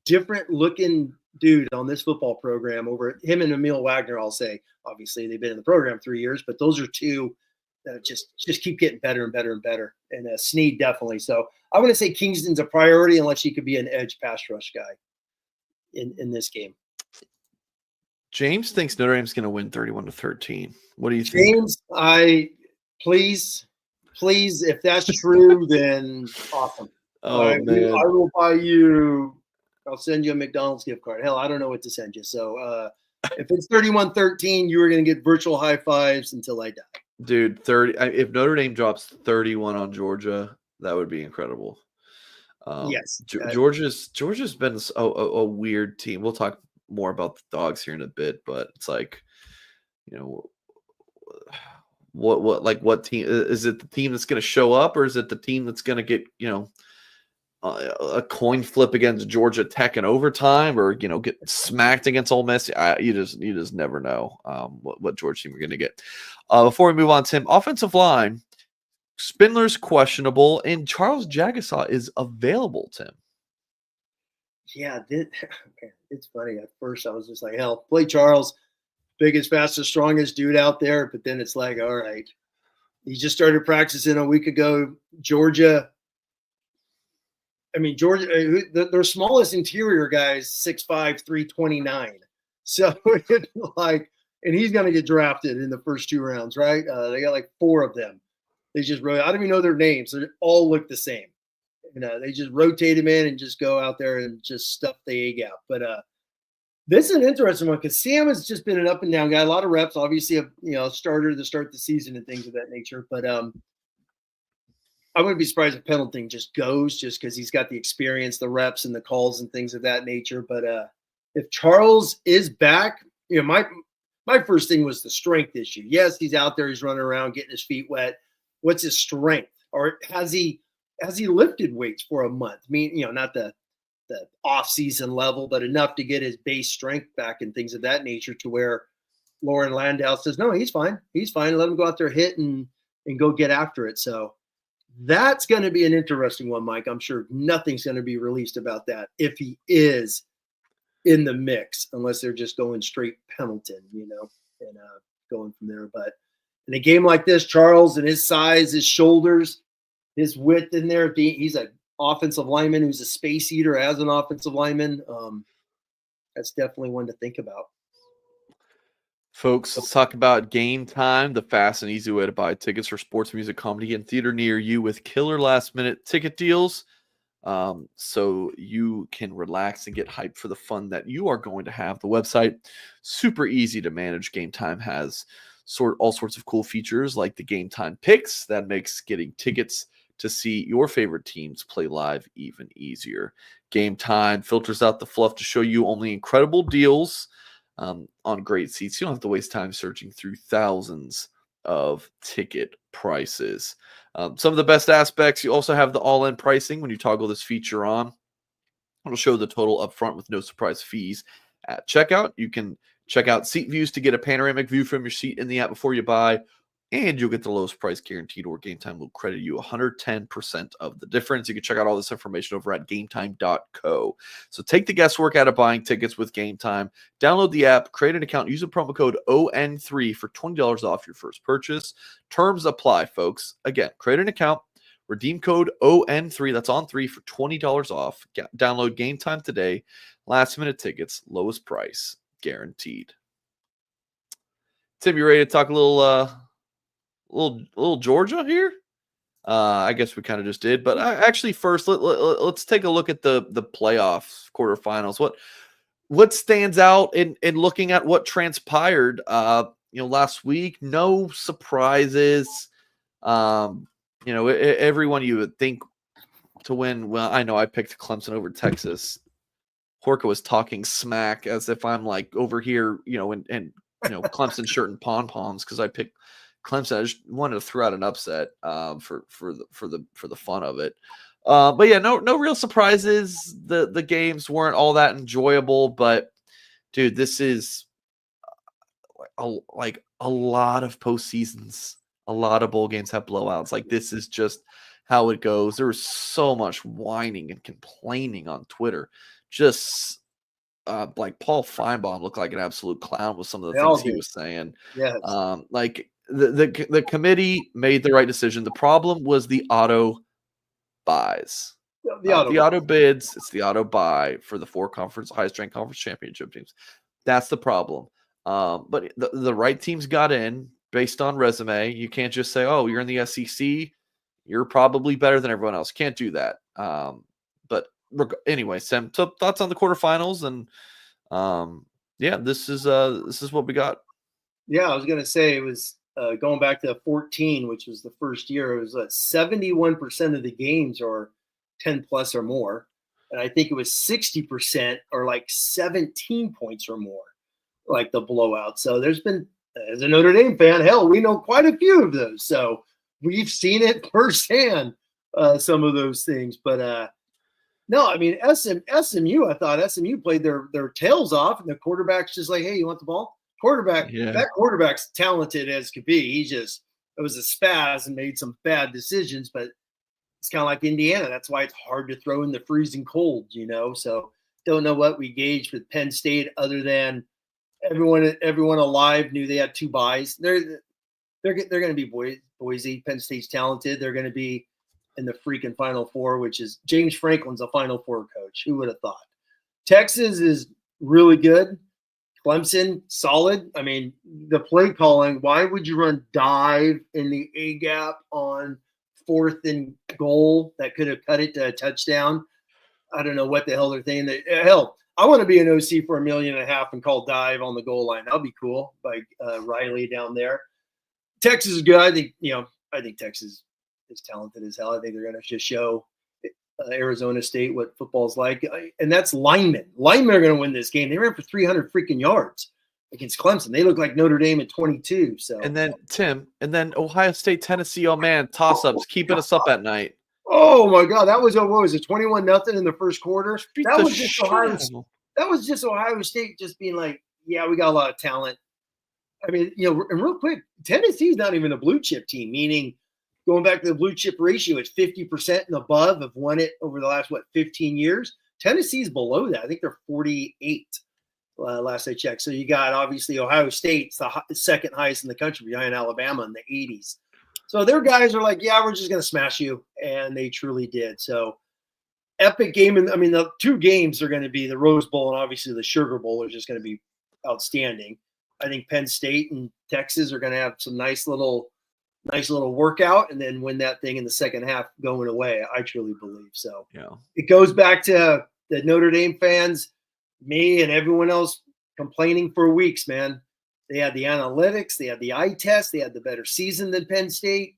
S2: different looking dude on this football program. Over him and Emil Wagner, I'll say. Obviously, they've been in the program 3 years, but those are two that just keep getting better and better and better. And Snead definitely. So I want to say Kingston's a priority, unless he could be an edge pass rush guy in this game.
S1: James thinks Notre Dame's going to win 31-13. What do you think?
S2: James, please, if that's true, then awesome.
S1: Oh, man.
S2: I will buy you. I'll send you a McDonald's gift card. Hell, I don't know what to send you. So if it's 31-13, you are going to get virtual high fives until I die.
S1: Dude, if Notre Dame drops 31 on Georgia, that would be incredible.
S2: Yes.
S1: Georgia's been a weird team. We'll talk more about the Dogs here in a bit, but it's like, what team is it? The team that's going to show up, or is it the team that's going to get a coin flip against Georgia Tech in overtime, or get smacked against Ole Miss? You just never know what Georgia team we're going to get. Before we move on, Tim, offensive line, Spindler's questionable, and Charles Jagasaw is available. Tim.
S2: Yeah, it's funny. At first, I was just like, hell, play Charles, biggest, fastest, strongest dude out there. But then it's like, all right, he just started practicing a week ago. Georgia, their smallest interior guy is 6'5", 329. So it's like, and he's going to get drafted in the first 2 rounds, right? They got like 4 of them. They just really, I don't even know their names. They all look the same. They just rotate him in and just go out there and just stuff the egg out. But this is an interesting one, because Sam has just been an up and down guy. A lot of reps, obviously, a starter to start the season and things of that nature. But I wouldn't be surprised if Pendleton just goes, just because he's got the experience, the reps, and the calls and things of that nature. But if Charles is back, my first thing was the strength issue. Yes, he's out there, he's running around, getting his feet wet. What's his strength? Or has he lifted weights for a month? I mean, not the off-season level, but enough to get his base strength back and things of that nature, to where Lauren Landau says, no, he's fine. He's fine. Let him go out there, hit, and go get after it. So that's going to be an interesting one, Mike. I'm sure nothing's going to be released about that if he is in the mix, unless they're just going straight Pendleton, and going from there. But in a game like this, Charles and his size, his shoulders, his width in there, he's an offensive lineman who's a space eater as an offensive lineman. That's definitely one to think about.
S1: Folks, let's talk about Game Time, the fast and easy way to buy tickets for sports, music, comedy, and theater near you with killer last-minute ticket deals. So you can relax and get hyped for the fun that you are going to have. The website, super easy to manage. Game Time has all sorts of cool features, like the Game Time picks that makes getting tickets to see your favorite teams play live even easier. Game Time filters out the fluff to show you only incredible deals on great seats. You don't have to waste time searching through thousands of ticket prices. Some of the best aspects, you also have the all-in pricing. When you toggle this feature on, it'll show the total up front with no surprise fees at checkout. You can check out seat views to get a panoramic view from your seat in the app before you buy, and you'll get the lowest price guaranteed, or Game Time will credit you 110% of the difference. You can check out all this information over at gametime.co. So take the guesswork out of buying tickets with Game Time. Download the app, create an account, use the promo code ON3 for $20 off your first purchase. Terms apply, folks. Again, create an account, redeem code ON3, that's on 3 for $20 off. Download Game Time today. Last minute tickets, lowest price guaranteed. Tim, you ready to talk a little Georgia here? I guess we kind of just did, but actually first let's take a look at the playoffs quarterfinals. what stands out in looking at what transpired, last week? No surprises. Everyone you would think to win. Well, I know I picked Clemson over Texas. Horka was talking smack as if I'm like over here, and Clemson shirt and pom poms because I picked Clemson. I just wanted to throw out an upset for the fun of it. But yeah, no real surprises. The games weren't all that enjoyable, but dude, this is a lot of postseasons. A lot of bowl games have blowouts. Like, this is just how it goes. There was so much whining and complaining on Twitter. Just like Paul Feinbaum looked like an absolute clown with some of the things he was saying.
S2: Yes.
S1: Like the committee made the right decision. The problem was the auto buys. The auto bids. It's the auto buy for the 4 highest ranked conference championship teams. That's the problem. But the right teams got in based on resume. You can't just say, "Oh, you're in the SEC. You're probably better than everyone else." Can't do that. But anyway, Sam, so thoughts on the quarterfinals, and this is what we got.
S2: Yeah, I was gonna say it was going back to 14, which was the first year. It was 71% of the games are 10 plus or more, and I think it was 60% or like 17 points or more, like the blowout. So there's been, as a Notre Dame fan, hell, we know quite a few of those. So we've seen it firsthand, some of those things. But no, I mean, SMU, I thought SMU played their tails off, and the quarterback's just like, "Hey, you want the ball?" That quarterback's talented as could be. It was a spaz and made some bad decisions, but it's kind of like Indiana. That's why it's hard to throw in the freezing cold, So don't know what we gauged with Penn State other than everyone alive knew they had 2 buys. They're going to be Boise. Penn State's talented. They're going to be in the freaking Final Four, which is James Franklin's a Final Four coach. Who would have thought? Texas is really good. Clemson, solid. I mean, the play calling, why would you run dive in the A gap on 4th and goal that could have cut it to a touchdown? I don't know what the hell they're thinking. Hell, I want to be an OC for $1.5 million and call dive on the goal line. That'll be cool. By Riley down there. Texas is good. I think Texas is talented as hell. I think they're going to just show Arizona State what football's like. And that's linemen. Linemen are going to win this game. They ran for 300 freaking yards against Clemson. They look like Notre Dame at 22. So,
S1: and then Tim, Ohio State, Tennessee. Oh man, toss-ups keeping us up at night.
S2: Oh my God, that was what was it? 21-0 in the first quarter. That was just Ohio State just being like, yeah, we got a lot of talent. I mean, and real quick, Tennessee's not even a blue chip team, meaning going back to the blue chip ratio, it's 50% and above have won it over the last, 15 years. Tennessee's below that. I think they're 48 last I checked. So you got obviously Ohio State's the second highest in the country behind Alabama in the 80s. So their guys are like, yeah, we're just going to smash you. And they truly did. So epic game. And I mean, the 2 games are going to be the Rose Bowl and obviously the Sugar Bowl are just going to be outstanding. I think Penn State and Texas are going to have some nice little workout and then win that thing in the second half going away. I truly believe so.
S1: Yeah.
S2: It goes back to the Notre Dame fans, me and everyone else complaining for weeks, man. They had the analytics, they had the eye test, they had the better season than Penn State.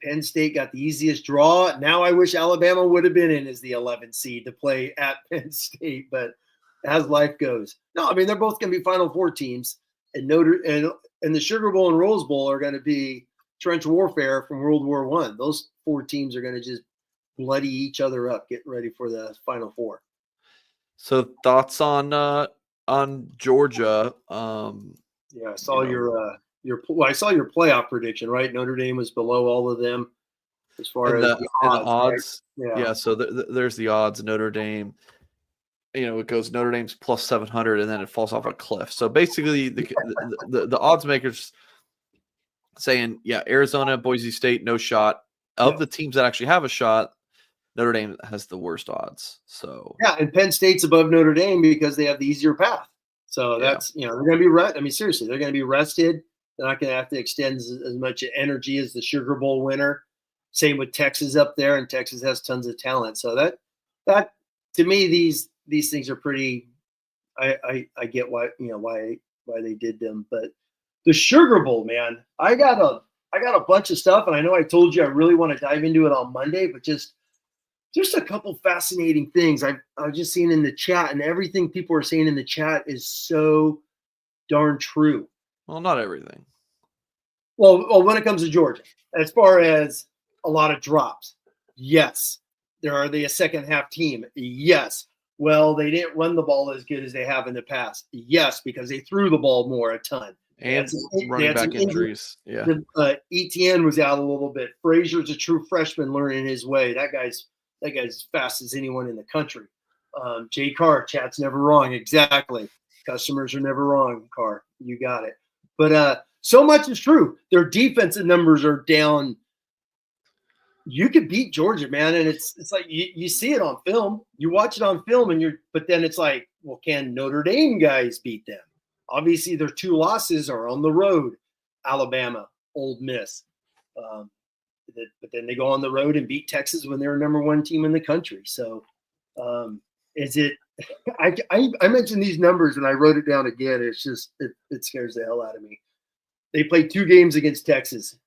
S2: Penn State got the easiest draw. Now I wish Alabama would have been in as the 11th seed to play at Penn State, but as life goes. No, I mean, they're both going to be Final Four teams, and and the Sugar Bowl and Rose Bowl are going to be trench warfare from World War I. Those 4 teams are going to just bloody each other up, getting ready for the Final Four.
S1: So thoughts on Georgia?
S2: Yeah, I saw I saw your playoff prediction, right? Notre Dame was below all of them as far as the
S1: odds.
S2: Right?
S1: Yeah. So there's the odds. Notre Dame. It goes Notre Dame's plus 700, and then it falls off a cliff. So basically, the odds makers saying, yeah, Arizona, Boise State, no shot. Of the teams that actually have a shot, Notre Dame has the worst odds. So
S2: yeah, and Penn State's above Notre Dame because they have the easier path. So that's they're going to be I mean, seriously, they're going to be rested. They're not going to have to extend as much energy as the Sugar Bowl winner. Same with Texas up there, and Texas has tons of talent. So that to me, these these things are pretty. I get why they did them, but the Sugar Bowl, man, I got a bunch of stuff, and I know I told you I really want to dive into it on Monday, but just a couple fascinating things I've just seen in the chat, and everything people are saying in the chat is so darn true.
S1: Well, not everything.
S2: Well, when it comes to Georgia, as far as a lot of drops, yes. Are they a second half team? Yes. Well, they didn't run the ball as good as they have in the past. Yes, because they threw the ball more a ton.
S1: And running back injuries. Yeah.
S2: ETN was out a little bit. Frazier's a true freshman learning his way. That guy's as fast as anyone in the country. Jay Carr, chat's never wrong. Exactly. Customers are never wrong, Carr. You got it. But so much is true. Their defensive numbers are down. You could beat Georgia, man, and it's like you see it on film. You watch it on film, but then it's like, well, can Notre Dame guys beat them? Obviously, their 2 losses are on the road: Alabama, Ole Miss. But then they go on the road and beat Texas when they're number 1 team in the country. So, is it? I mentioned these numbers and I wrote it down again. It's just it scares the hell out of me. They played 2 games against Texas.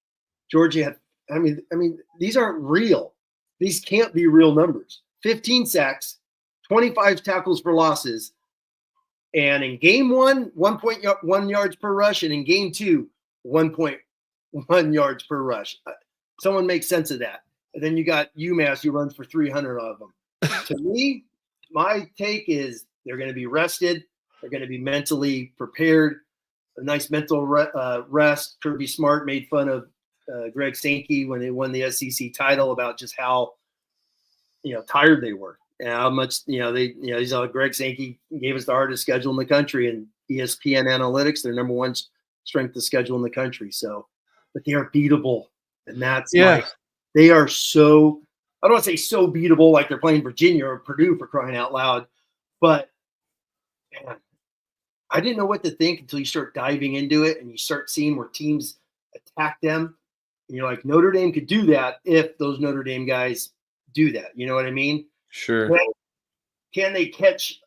S2: Georgia had. I mean, these aren't real. These can't be real numbers. 15 sacks, 25 tackles for losses, and in game 1, 1.1 yards per rush, and in game 2, 1.1 yards per rush. Someone make sense of that. And then you got UMass who runs for 300 of them. To me, my take is they're going to be rested. They're going to be mentally prepared. A nice mental rest. Kirby Smart made fun of Greg Sankey when they won the SEC title about just how tired they were and how much he's Greg Sankey gave us the hardest schedule in the country, and ESPN Analytics, their number 1 strength of schedule in the country. So, but they are beatable, and that's they are so. I don't want to say so beatable like they're playing Virginia or Purdue, for crying out loud, but man, I didn't know what to think until you start diving into it and you start seeing where teams attack them. And you're like, Notre Dame could do that if those Notre Dame guys do that. You know what I mean?
S1: Sure.
S2: Can they catch?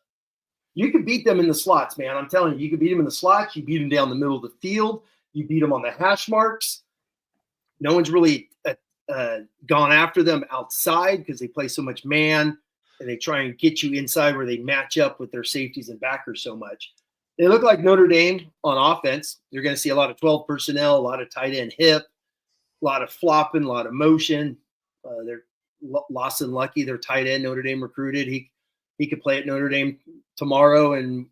S2: You could beat them in the slots, man. I'm telling you, you could beat them in the slots. You beat them down the middle of the field. You beat them on the hash marks. No one's really gone after them outside because they play so much man and they try and get you inside where they match up with their safeties and backers so much. They look like Notre Dame on offense. You're going to see a lot of 12 personnel, a lot of tight end hip, a lot of flopping, a lot of motion. They're Lawson Lucky, their tight end, Notre Dame recruited. He could play at Notre Dame tomorrow, and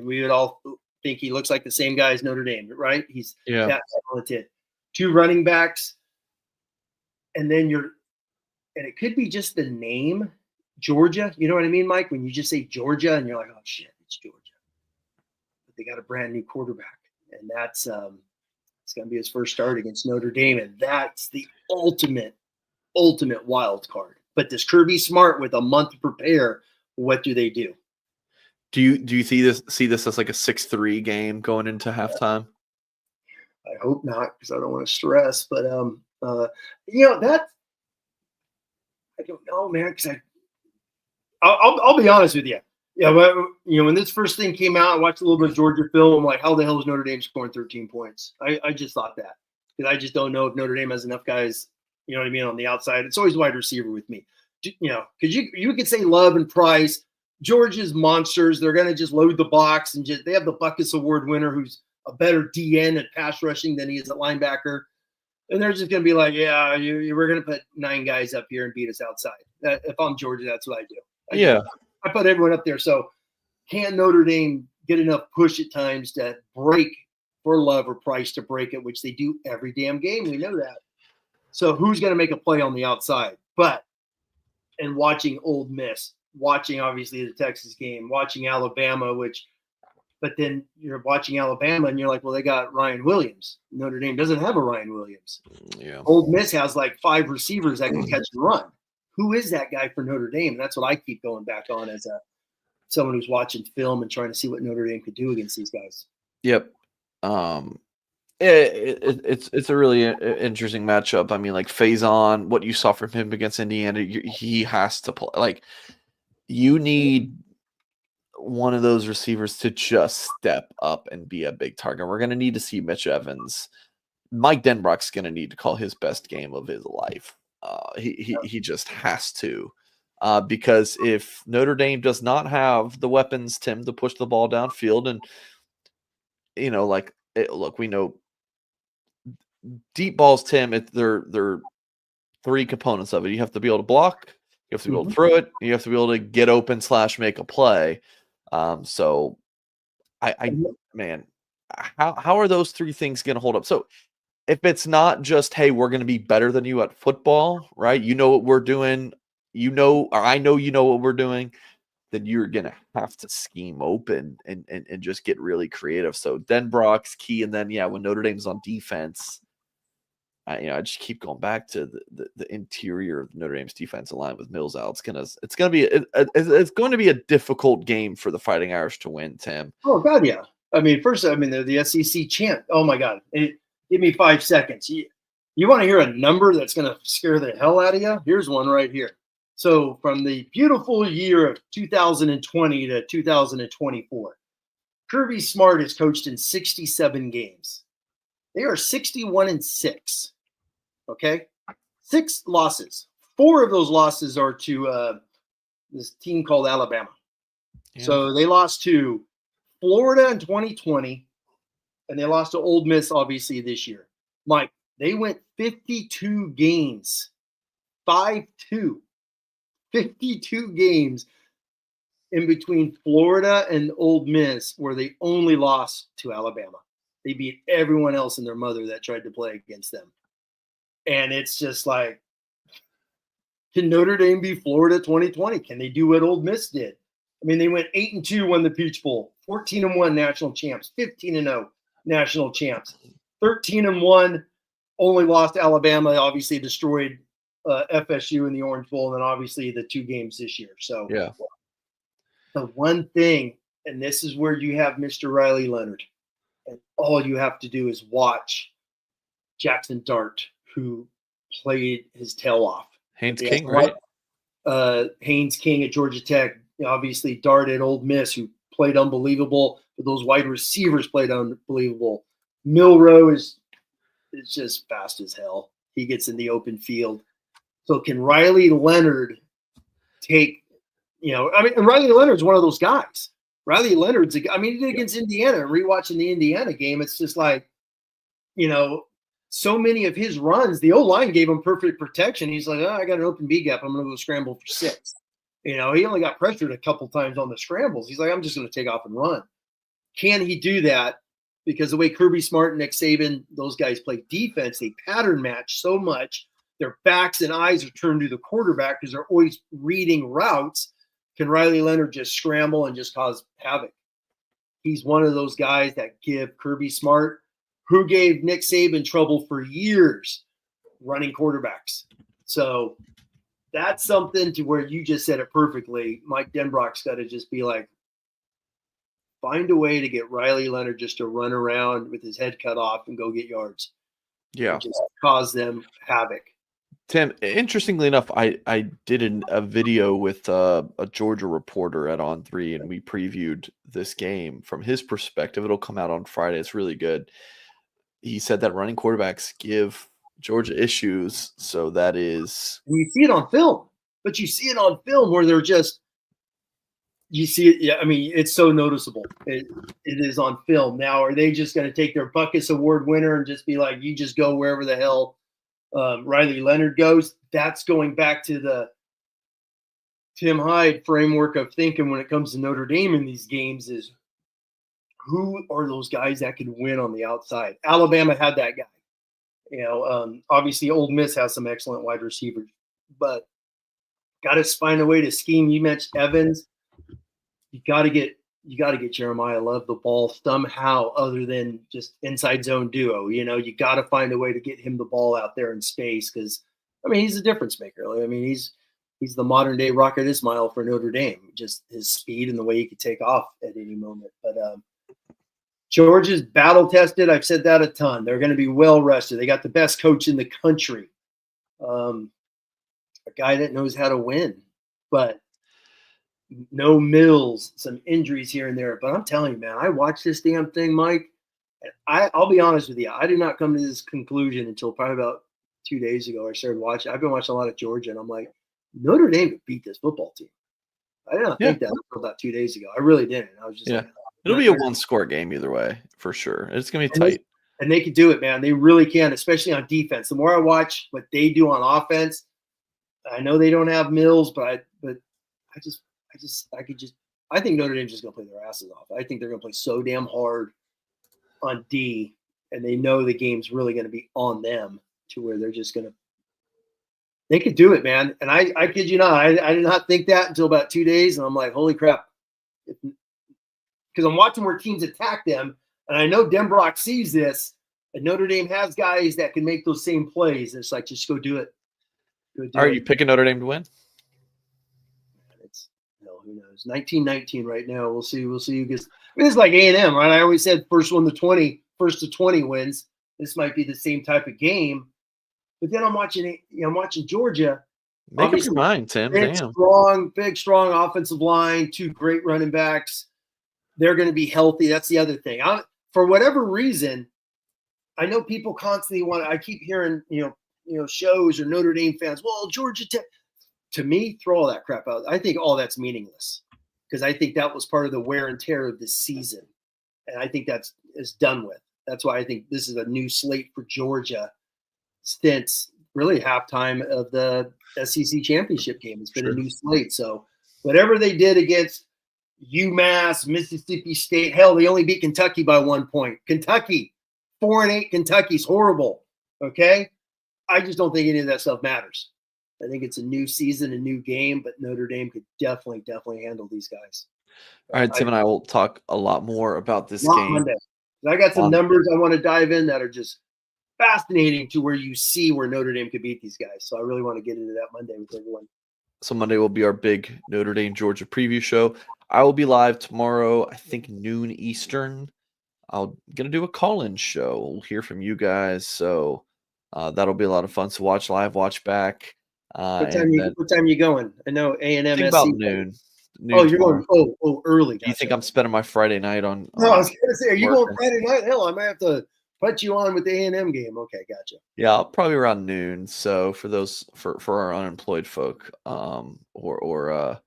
S2: we would all think he looks like the same guy as Notre Dame, right? He's that talented. 2 running backs, and then and it could be just the name Georgia. You know what I mean, Mike? When you just say Georgia, and you're like, oh shit, it's Georgia. But they got a brand new quarterback, and that's it's going to be his first start against Notre Dame, and that's the ultimate wild card. But this Kirby Smart with a month to prepare, what do they do?
S1: Do you see this as like a 6-3 game going into halftime?
S2: I hope not, because I don't want to stress. But that I don't know, man. Because I'll be honest with you. Yeah, but when this first thing came out, I watched a little bit of Georgia film. I'm like, how the hell is Notre Dame scoring 13 points? I just thought that, because I just don't know if Notre Dame has enough guys. You know what I mean? On the outside, it's always wide receiver with me. Because you could say Love and Price. Georgia's monsters. They're going to just load the box and they have the Buckus Award winner who's a better DN at pass rushing than he is at linebacker. And they're just going to be like, yeah, we're going to put 9 guys up here and beat us outside. If I'm Georgia, that's what I do. I put everyone up there. So can Notre Dame get enough push at times to break for Love or Price to break it, which they do every damn game. We know that. So who's going to make a play on the outside? And watching Ole Miss, watching obviously the Texas game, watching Alabama, but then you're watching Alabama and you're like, well, they got Ryan Williams. Notre Dame doesn't have a Ryan Williams.
S1: Yeah.
S2: Ole Miss has like 5 receivers that can catch and run. Who is that guy for Notre Dame? And that's what I keep going back on as someone who's watching film and trying to see what Notre Dame could do against these guys.
S1: Yep. It's a really interesting matchup. I mean, like Faison, what you saw from him against Indiana, he has to play. Like, you need one of those receivers to just step up and be a big target. We're going to need to see Mitch Evans. Mike Denbrock's going to need to call his best game of his life. He just has to. Because if Notre Dame does not have the weapons, Tim, to push the ball downfield, and look, we know deep balls, Tim. They're three components of it. You have to be able to block, you have to be able to throw it, you have to be able to get open / make a play. So man, how are those three things going to hold up? So if it's not just, hey, we're going to be better than you at football, right? You know what we're doing, or I know you know what we're doing, then you're going to have to scheme open and just get really creative. So Denbrock's key. And then, when Notre Dame's on defense, I just keep going back to the interior of Notre Dame's defensive line with Mills out. It's going to be a difficult game for the Fighting Irish to win, Tim.
S2: Oh God, yeah. I mean, they're the SEC champ. Oh my God, give me 5 seconds. You want to hear a number that's going to scare the hell out of you? Here's one right here. So from the beautiful year of 2020 to 2024, Kirby Smart has coached in 67 games. They are 61-6. Okay, 6 losses. 4 of those losses are to this team called Alabama. Yeah. So they lost to Florida in 2020, and they lost to Ole Miss, obviously, this year. Mike, they went 52 games, 5-2, 52 games in between Florida and Ole Miss, where they only lost to Alabama. They beat everyone else and their mother that tried to play against them. And it's just like, can Notre Dame be Florida 2020? Can they do what Ole Miss did? I mean, they went 8-2, won the Peach Bowl, 14-1 national champs, 15-0 national champs, 13-1, only lost to Alabama, obviously destroyed FSU in the Orange Bowl, and then obviously the 2 games this year. So the one thing, and this is where you have Mr. Riley Leonard, and all you have to do is watch Jackson Dart, who played his tail off.
S1: Haynes King, right?
S2: Haynes King at Georgia Tech. Obviously, Dart at Ole Miss, who played unbelievable. But those wide receivers played unbelievable. Milroe is just fast as hell. He gets in the open field. So can Riley Leonard take, and Riley Leonard's one of those guys. Riley Leonard's, he did against Indiana. Rewatching the Indiana game, it's just like, so many of his runs, the O-line gave him perfect protection. He's like, I got an open B gap. I'm going to go scramble for 6. He only got pressured a couple times on the scrambles. He's like, I'm just going to take off and run. Can he do that? Because the way Kirby Smart and Nick Saban, those guys play defense, they pattern match so much. Their backs and eyes are turned to the quarterback because they're always reading routes. Can Riley Leonard just scramble and just cause havoc? He's one of those guys that give Kirby Smart, who gave Nick Saban trouble for years running quarterbacks. So that's something to where you just said it perfectly. Mike Denbrock's got to just be like, find a way to get Riley Leonard just to run around with his head cut off and go get yards.
S1: Yeah.
S2: Just cause them havoc.
S1: Tim, interestingly enough, I did a video with a Georgia reporter at On3, and we previewed this game from his perspective. It'll come out on Friday. It's really good. He said that running quarterbacks give Georgia issues. So that is.
S2: And you see it on film, but you see it on film where they're just, you see it. Yeah. It's so noticeable. It is on film. Now, are they just going to take their Buckus Award winner and just be like, you just go wherever the hell Riley Leonard goes? That's going back to the Tim Hyde framework of thinking when it comes to Notre Dame in these games is, who are those guys that can win on the outside? Alabama had that guy. Obviously Ole Miss has some excellent wide receivers, but got to find a way to scheme. You mentioned Evans. You got to get Jeremiah Love the ball somehow other than just inside zone duo. You got to find a way to get him the ball out there in space because, he's a difference maker. He's the modern day Rocket Ismail for Notre Dame, just his speed and the way he could take off at any moment. But Georgia's battle tested. I've said that a ton. They're going to be well rested. They got the best coach in the country, a guy that knows how to win. But no Mills, some injuries here and there. But I'm telling you, man, I watched this damn thing, Mike. And I'll be honest with you. I did not come to this conclusion until probably about 2 days ago. I started watching. I've been watching a lot of Georgia, and I'm like, Notre Dame could beat this football team. I did not think that until about 2 days ago. I really didn't. I was just like,
S1: it'll be a one-score game either way for sure. It's gonna be tight.
S2: And they can do it, man. They really can, especially on defense. The more I watch what they do on offense, I know they don't have Mills, but I think Notre Dame's just gonna play their asses off. I think they're gonna play so damn hard on D, and they know the game's really gonna be on them to where they're just gonna. They could do it, man. And I kid you not, I did not think that until about 2 days, and I'm like, holy crap, because I'm watching where teams attack them. And I know Denbrock sees this, and Notre Dame has guys that can make those same plays. It's like, just go do it.
S1: Are you picking Notre Dame to win?
S2: It's who knows? 19-19 right now. We'll see. Because this is like A&M, right? I always said first to 20 wins. This might be the same type of game. But then I'm watching Georgia.
S1: Make up your mind, Tim.
S2: Big, strong offensive line, 2 great running backs. They're going to be healthy. That's the other thing. For whatever reason, I know people constantly I keep hearing, shows or Notre Dame fans, well, Georgia Tech. To me, throw all that crap out. I think all that's meaningless because I think that was part of the wear and tear of this season. And I think that's done with. That's why I think this is a new slate for Georgia since really halftime of the SEC championship game. It's been a new slate. So whatever they did against UMass, Mississippi State, hell, they only beat Kentucky by 1 point. Kentucky, 4-8 Kentucky's horrible. Okay? I just don't think any of that stuff matters. I think it's a new season, a new game, but Notre Dame could definitely handle these guys.
S1: All right, Tim and I will talk a lot more about this game.
S2: Monday. I got some numbers I want to dive in that are just fascinating to where you see where Notre Dame could beat these guys. So I really want to get into that Monday with everyone.
S1: So Monday will be our big Notre Dame Georgia preview show. I will be live tomorrow, I think noon Eastern. I'm going to do a call-in show. We'll hear from you guys. So that'll be a lot of fun. So watch live, watch back.
S2: What time you going? I know A&M.
S1: Think about noon.
S2: You're going early.
S1: Do you think I'm spending my Friday night on
S2: No, I was going to say, are you going Friday night? Hell, I might have to put you on with the A&M game. Okay, gotcha.
S1: Yeah, I'll probably around noon. So for those for our unemployed folk, or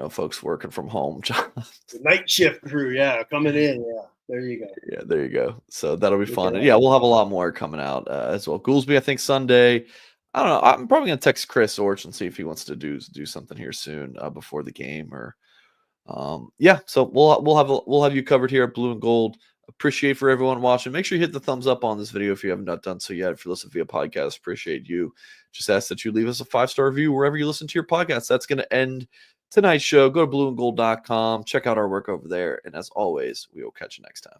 S1: folks working from home.
S2: The night shift crew, coming in. Yeah, there you go.
S1: Yeah, there you go. So that'll be fun. And we'll have a lot more coming out as well. Goolsby, I think Sunday. I don't know. I'm probably gonna text Chris Orch and see if he wants to do something here soon before the game, or So we'll have you covered here at Blue and Gold. Appreciate for everyone watching. Make sure you hit the thumbs up on this video if you have not done so yet. If you're listening via podcast, appreciate you. Just ask that you leave us a 5-star review wherever you listen to your podcast. That's going to end tonight's show. Go to blueandgold.com. Check out our work over there. And as always, we will catch you next time.